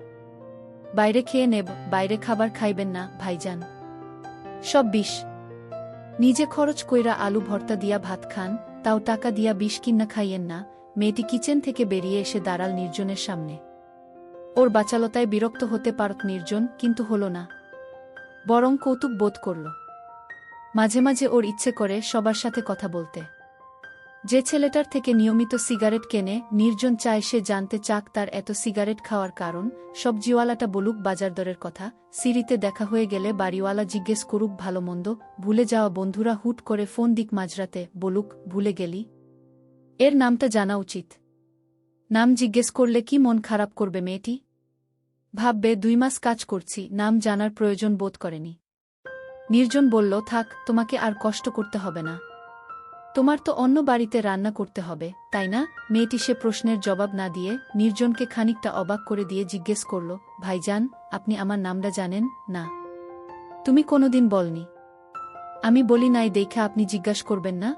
বাইরে খেয়ে নেব। বাইরে খাবার খাইবেন না ভাইজান, সব বিষ। নিজে খরচ কইরা আলু ভর্তা দিয়া ভাত খান, তাও টাকা দিয়া বিষ কিন্না খাইয়েন না। মেয়েটি কিচেন থেকে বেরিয়ে এসে দাঁড়াল নির্জনের সামনে। ওর বাচালতায় বিরক্ত হতে পারত নির্জন, কিন্তু হল না, বরং কৌতুক বোধ করল। মাঝে মাঝে ওর ইচ্ছে করে সবার সাথে কথা বলতে। যে ছেলেটার থেকে নিয়মিত সিগারেট কেনে, নির্জন চায় সে জানতে চাক তার এত সিগারেট খাওয়ার কারণ। সবজিওয়ালাটা বলুক বাজার দরের কথা, সিঁড়িতে দেখা হয়ে গেলে বাড়িওয়ালা জিজ্ঞেস করুক ভালো মন্দ, ভুলে যাওয়া বন্ধুরা হুট করে ফোন দিক মাঝরাতে, বলুক ভুলে গেলি। এর নামটা জানা উচিত। নাম জিজ্ঞেস করলে কি মন খারাপ করবে মেয়েটি? ভাববে 2 মাস কাজ করছি, নাম জানার প্রয়োজন বোধ করেনি। নির্জন বলল, থাক, তোমাকে আর কষ্ট করতে হবে না, তোমার তো অন্য বাড়িতে রান্না করতে হবে, তাই না? মেয়েটি সে প্রশ্নের জবাব না দিয়ে নির্জনকে খানিকটা অবাক করে দিয়ে জিজ্ঞেস করল, ভাইজান, আপনি আমার নামটা জানেন না? তুমি কোনোদিন বলনি। আমি বলি নাই দেখা আপনি জিজ্ঞাসা করবেন না?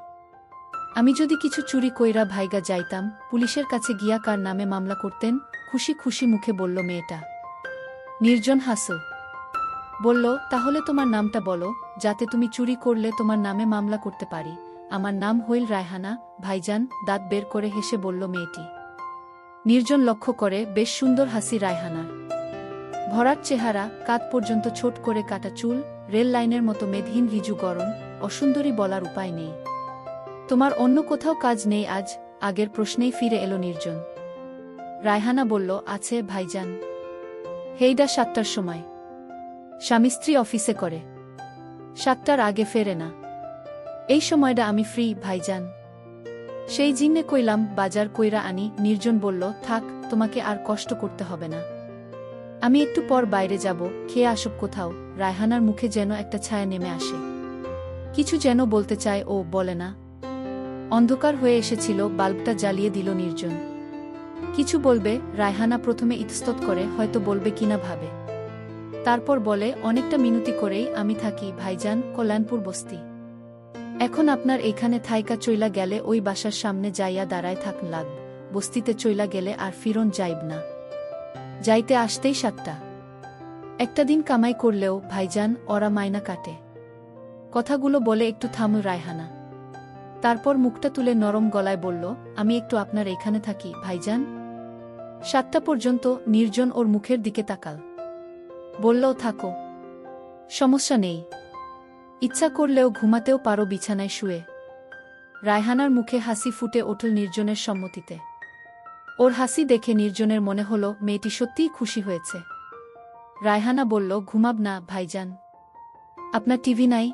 আমি যদি কিছু চুরি কইরা ভাইগা যাইতাম, পুলিশের কাছে গিয়া কার নামে মামলা করতেন? খুশি খুশি মুখে বলল মেয়েটা। নির্জন হাসল, বলল, তাহলে তোমার নামটা বলো, যাতে তুমি চুরি করলে তোমার নামে মামলা করতে পারি। আমার নাম হইল রায়হানা ভাইজান, দাঁত বের করে হেসে বলল মেয়েটি। নির্জন লক্ষ্য করে বেশ সুন্দর হাসি রায়হানার। ভরাট চেহারা, কাঁধ পর্যন্ত ছোট করে কাটা চুল, রেল লাইনের মতো মেদহীন রিজু গরম, অসুন্দরী বলার উপায় নেই। তোমার অন্য কোথাও কাজ নেই আজ? আগের প্রশ্নেই ফিরে এলো নির্জন। রায়হানা বলল, আছে ভাইজান। হেইডা 7টার সময়। স্বামী স্ত্রী অফিসে করে, 7টার আগে ফেরে না। এই সময়টা আমি ফ্রি ভাইজান। সেই জিন্নে কইলাম বাজার কইরা আনি। নির্জন বলল, থাক, তোমাকে আর কষ্ট করতে হবে না, আমি একটু পর বাইরে যাব, খেয়ে আসব কোথাও। রায়হানার মুখে যেন একটা ছায়া নেমে আসে, কিছু যেন বলতে চায় ও বলে না। অন্ধকার হয়ে এসেছিল, বাল্বটা জ্বালিয়ে দিল নির্জন। কিছু বলবে, রায়হানা প্রথমে ইতস্তত করে, হয়তো বলবে কিনা ভাবে। তারপর বলে, অনেকটা মিনতি করেই আমি থাকি ভাইজান, কল্যাণপুর বস্তি। এখন আপনার এখানে থাইকা চইলা গেলে ওই বাসার সামনে যাইয়া দাঁড়ায় থাক লাগ, বস্তিতে চইলা গেলে আর ফিরন যাইব না। যাইতে আসতেই 7টা। একটা দিন কামাই করলেও ভাইজান ওরা মাইনা কাটে। কথাগুলো বলে একটু থামু রায়হানা, তারপর মুখটা তুলে নরম গলায় বলল, আমি একটু আপনার এখানে থাকি ভাইজান। 7টা পর্যন্ত। নির্জন ওর মুখের দিকে তাকাল, বলল, থাকো, সমস্যা নেই, ইচ্ছা করলেও ঘুমাতেও পারো বিছানায় শুয়ে। রায়হানার মুখে হাসি ফুটে উঠল নির্জনের সম্মতিতে। ওর হাসি দেখে নির্জনের মনে হল মেয়েটি সত্যিই খুশি হয়েছে। রায়হানা বলল, ঘুমাব না ভাইজান? আপনার টিভি নাই?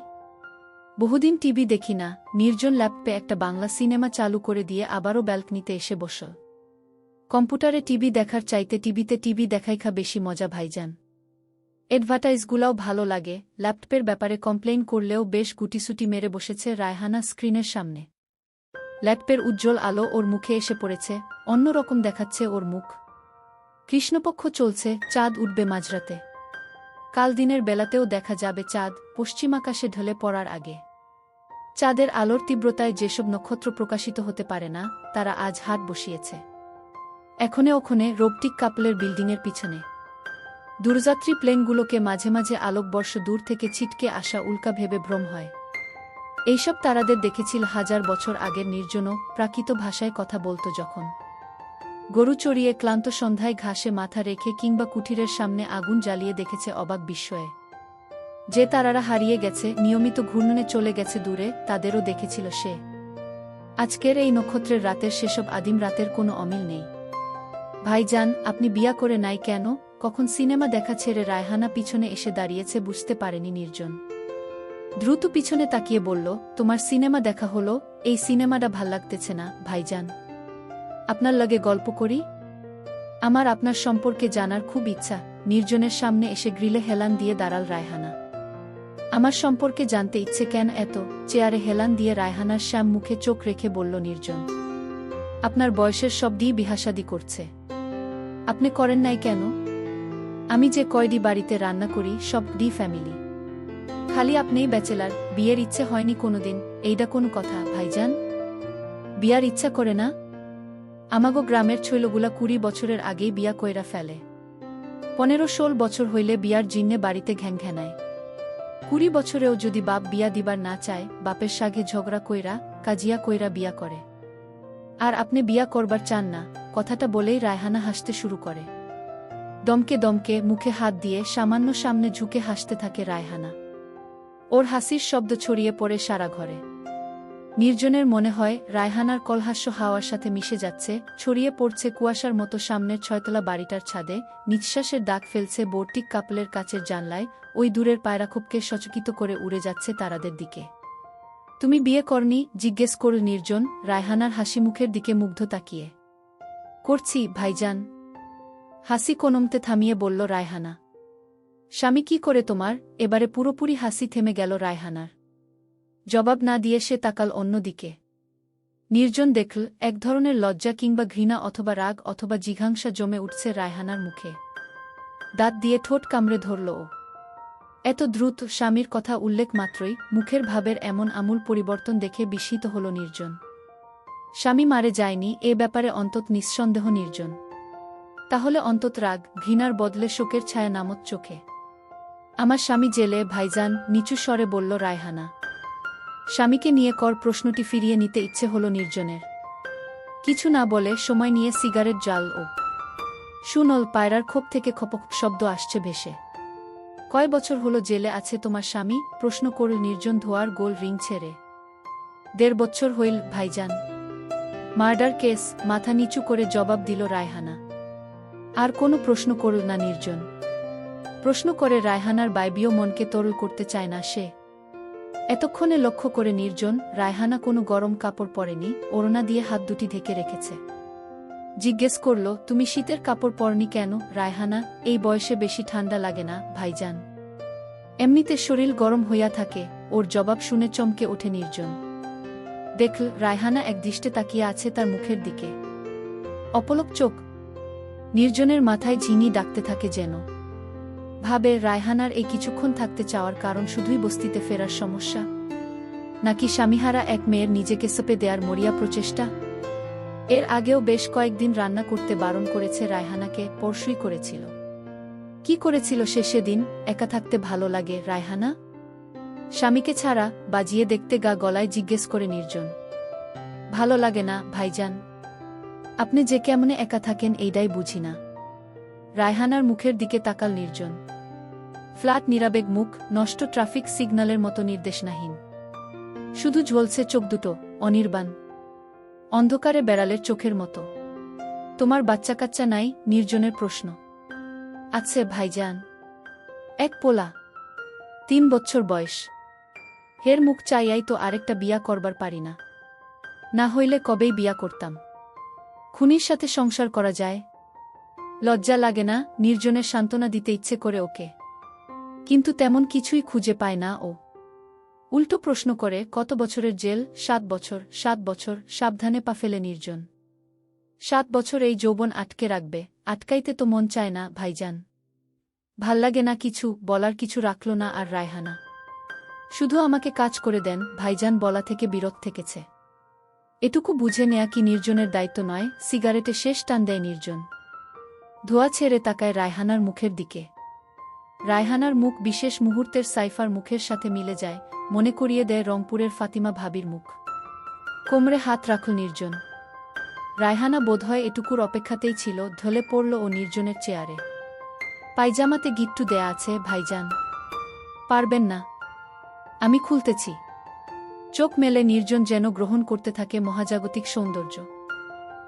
বহুদিন টিভি দেখি না। নির্জন ল্যাপটপে একটা বাংলা সিনেমা চালু করে দিয়ে আবারও ব্যালকনিতে এসে বসল। কম্পিউটারে টিভি দেখার চাইতে টিভিতে টিভি দেখাইখা বেশি মজা ভাইজান। অ্যাডভার্টাইজগুলাও ভালো লাগে। ল্যাপটপের ব্যাপারে কমপ্লেইন করলেও বেশ গুটিসুটি মেরে বসেছে রায়হানা স্ক্রিনের সামনে। ল্যাপটপের উজ্জ্বল আলো ওর মুখে এসে পড়েছে, অন্যরকম দেখাচ্ছে ওর মুখ। কৃষ্ণপক্ষ চলছে, চাঁদ উঠবে মাঝরাতে। কাল দিনের বেলাতেও দেখা যাবে চাঁদ, পশ্চিমাকাশে ঢলে পড়ার আগে। চাঁদের আলোর তীব্রতায় যেসব নক্ষত্র প্রকাশিত হতে পারে না, তারা আজ হাট বসিয়েছে এখনে ওখানে রোবটিক কাপলের বিল্ডিংয়ের পিছনে। দূরযাত্রী প্লেনগুলোকে মাঝে মাঝে আলোকবর্ষ দূর থেকে ছিটকে আসা উল্কা ভেবে ভ্রম হয়। এইসব তারাদের দেখেছিল 1000 বছর আগের নির্জনও, প্রাকৃত ভাষায় কথা বলত যখন। গরু চড়িয়ে ক্লান্ত সন্ধ্যায় ঘাসে মাথা রেখে কিংবা কুঠিরের সামনে আগুন জ্বালিয়ে দেখেছে অবাক বিস্ময়ে। যে তারারা হারিয়ে গেছে, নিয়মিত ঘূর্ণনে চলে গেছে দূরে, তাদেরও দেখেছিল সে। আজকের এই নক্ষত্রের রাতের সেসব আদিম রাতের কোনো অমিল নেই। ভাইজান, আপনি বিয়া করে নাই কেন? কখন সিনেমা দেখা ছেড়ে রায়হানা পিছনে এসে দাঁড়িয়েছে বুঝতে পারেনি নির্জন। দ্রুত পিছনে তাকিয়ে বলল, তোমার সিনেমা দেখা হলো? এই সিনেমাটা ভাল লাগতেছে না ভাইজান, আপনার লগে গল্প করি। আমার আপনার সম্পর্কে জানার খুব ইচ্ছা। নির্জনের সামনে এসে গ্রিলে হেলান দিয়ে দাঁড়াল রায়হানা। আমার সম্পর্কে জানতে ইচ্ছে কেন এত? চেয়ারে হেলান দিয়ে রায়হানার শ্যাম মুখে চোখ রেখে বলল নির্জন। আপনার বয়সের সব ডি বিহাসাদি করছে, আপনি করেন নাই কেন? আমি যে কয়ডি বাড়িতে রান্না করি সব ডি ফ্যামিলি। খালি আপনিই ব্যাচেলার, বিয়ের ইচ্ছে হয়নি কোনোদিন, এইটা কোনো কথা ভাইজান? বিয়ার ইচ্ছা করে না? আমাগো গ্রামের ছেলেগুলা 20 বছরের আগেই বিয়া কইরা ফেলে। 15-16 বছর হইলে বিয়ার জিন্নে বাড়িতে ঘ্যানঘ্যানায়। 20 বছরেও যদি বাপ বিয়া দিবার না চায়, বাপের সাগে ঝগড়া কইরা, কাজিয়া কইরা বিয়া করে। আর আপনি বিয়া করবার চান না, কথাটা বলেই রায়হানা হাসতে শুরু করে। দমকে দমকে মুখে হাত দিয়ে সামান্য সামনে ঝুঁকে হাসতে থাকে রায়হানা। ওর হাসির শব্দ ছড়িয়ে পড়ে সারা ঘরে। নির্জনের মনে হয় রায়হানার কলহাস্য হাওয়ার সাথে মিশে যাচ্ছে, ছড়িয়ে পড়ছে কুয়াশার মতো সামনের 6তলা বাড়িটার ছাদে, নিঃশ্বাসের দাগ ফেলছে বোর্টিক কাপলের কাচের জানলায়, ওই দূরের পায়রাখোপকে সচকিত করে উড়ে যাচ্ছে তারাদের দিকে। তুমি বিয়ে করনি? জিজ্ঞেস করল নির্জন, রায়হানার হাসি মুখের দিকে মুগ্ধ তাকিয়ে। করছি ভাইজান। হাসি কোনমতে থামিয়ে বলল রায়হানা। স্বামী কি করে তোমার? এবারে পুরোপুরি হাসি থেমে গেল রায়হানার। জবাব না দিয়ে সে তাকাল অন্যদিকে। নির্জন দেখল এক ধরনের লজ্জা কিংবা ঘৃণা অথবা রাগ অথবা জিঘাংসা জমে উঠছে রায়হানার মুখে। দাঁত দিয়ে ঠোঁট কামড়ে ধরল ও। এত দ্রুত স্বামীর কথা উল্লেখ মাত্রই মুখের ভাবের এমন আমূল পরিবর্তন দেখে বিস্মিত হল নির্জন। স্বামী মারে যায়নি, এ ব্যাপারে অন্তত নিঃসন্দেহ নির্জন। তাহলে অন্তত রাগ ঘৃণার বদলে শোকের ছায়া নামত চোখে। আমার স্বামী জেলে ভাইজান, নিচু স্বরে বলল রায়হানা। স্বামীকে নিয়ে কর প্রশ্নটি ফিরিয়ে নিতে ইচ্ছে হল নির্জনের। কিছু না বলে সময় নিয়ে সিগারেট জ্বাল ও। শুনল পায়রার খোপ থেকে খপক শব্দ আসছে ভেসে। কয় বছর হলো জেলে আছে তোমার স্বামী? প্রশ্ন করল নির্জন ধোয়ার গোল রিং ছেড়ে। 1.5 বছর হইল ভাইজান। মার্ডার কেস, মাথা নিচু করে জবাব দিল রায়হানা। আর কোনো প্রশ্ন করল না নির্জন। প্রশ্ন করে রায়হানার বাইবীয় মনকে তরল করতে চায় না সে। এতক্ষণে লক্ষ্য করে নির্জন, রায়হানা কোনো গরম কাপড় পরেনি, ওড়না দিয়ে হাত দুটি ঢেকে রেখেছে। জিজ্ঞেস করল, তুমি শীতের কাপড় পরনি কেন? রায়হানা, এই বয়সে বেশি ঠান্ডা লাগে না ভাইজান। এমনিতে শরীর গরম হইয়া থাকে। ওর জবাব শুনে চমকে ওঠে নির্জন। দেখল রায়হানা একদৃষ্টে তাকিয়ে আছে তার মুখের দিকে। অপলক চোখ। নির্জনের মাথায় ঝিনি ডাকতে থাকে যেন। ভাবে রায়হানার এই কিছুক্ষণ থাকতে চাওয়ার কারণ শুধুই বস্তিতে ফেরার সমস্যা, নাকি স্বামীহারা এক মেয়ের নিজেকে সঁপে দেয়ার মরিয়া প্রচেষ্টা। এর আগেও বেশ কয়েকদিন রান্না করতে বারণ করেছে রায়হানাকে, পরশুই করেছিল। কি করেছিল সে সেদিন? একা থাকতে ভালো লাগে রায়হানা? স্বামীকে ছাড়া? বাজিয়ে দেখতে গা গলায় জিজ্ঞেস করে নির্জন। ভালো লাগে না ভাইজান। আপনি যে কেমনে একা থাকেন এইটাই বুঝি না। রায়হানার মুখের দিকে তাকাল নির্জন। ফ্ল্যাট নিরাবেগ মুখ, নষ্ট ট্রাফিক সিগন্যালের মতো নির্দেশনাহীন। শুধু ঝলছে চোখ দুটো, অনির্বাণ। অন্ধকারে বেড়ালের চোখের মতো। তোমার বাচ্চা কাচ্চা নাই? নির্জনের প্রশ্ন। আছে ভাইজান। এক পোলা, 3 বছর বয়স। হের মুখ চাইয়াই তো আরেকটা বিয়া করবার পারি না। না হইলে কবেই বিয়া করতাম। খুনির সাথে সংসার করা যায়? লজ্জা লাগে না? নির্জনের সান্ত্বনা দিতে ইচ্ছে করে ওকে, কিন্তু তেমন কিছুই খুঁজে পায় না ও। উল্টো প্রশ্ন করে, কত বছরের জেল? 7 বছর। 7 বছর? সাবধানে পা ফেলে নির্জন। 7 বছর এই যৌবন আটকে রাখবে? আটকাইতে তো মন চায় না ভাইজান। ভাল্লাগে না কিছু? বলার কিছু রাখল না আর রায়হানা। শুধু আমাকে কাজ করে দেন ভাইজান বলা থেকে বিরত থেকেছে। এটুকু বুঝে নেয়া কি নির্জনের দায়িত্ব নয়? সিগারেটে শেষ টান দেয় নির্জন। ধোয়া ছেড়ে তাকায় রায়হানার মুখের দিকে। রায়হানার মুখ বিশেষ মুহূর্তের সাইফার মুখের সাথে মিলে যায়, মনে করিয়ে দেয় রংপুরের ফাতিমা ভাবির মুখ। কোমরে হাত রাখল নির্জন। রায়হানা বোধহয় এটুকুর অপেক্ষাতেই ছিল, ঢলে পড়ল ও নির্জনের চেয়ারে। পায়জামাতে গিট্টু দেয়া আছে ভাইজান। পারবেন না? আমি খুলতেছি। চোখ মেলে নির্জন যেন গ্রহণ করতে থাকে মহাজাগতিক সৌন্দর্য।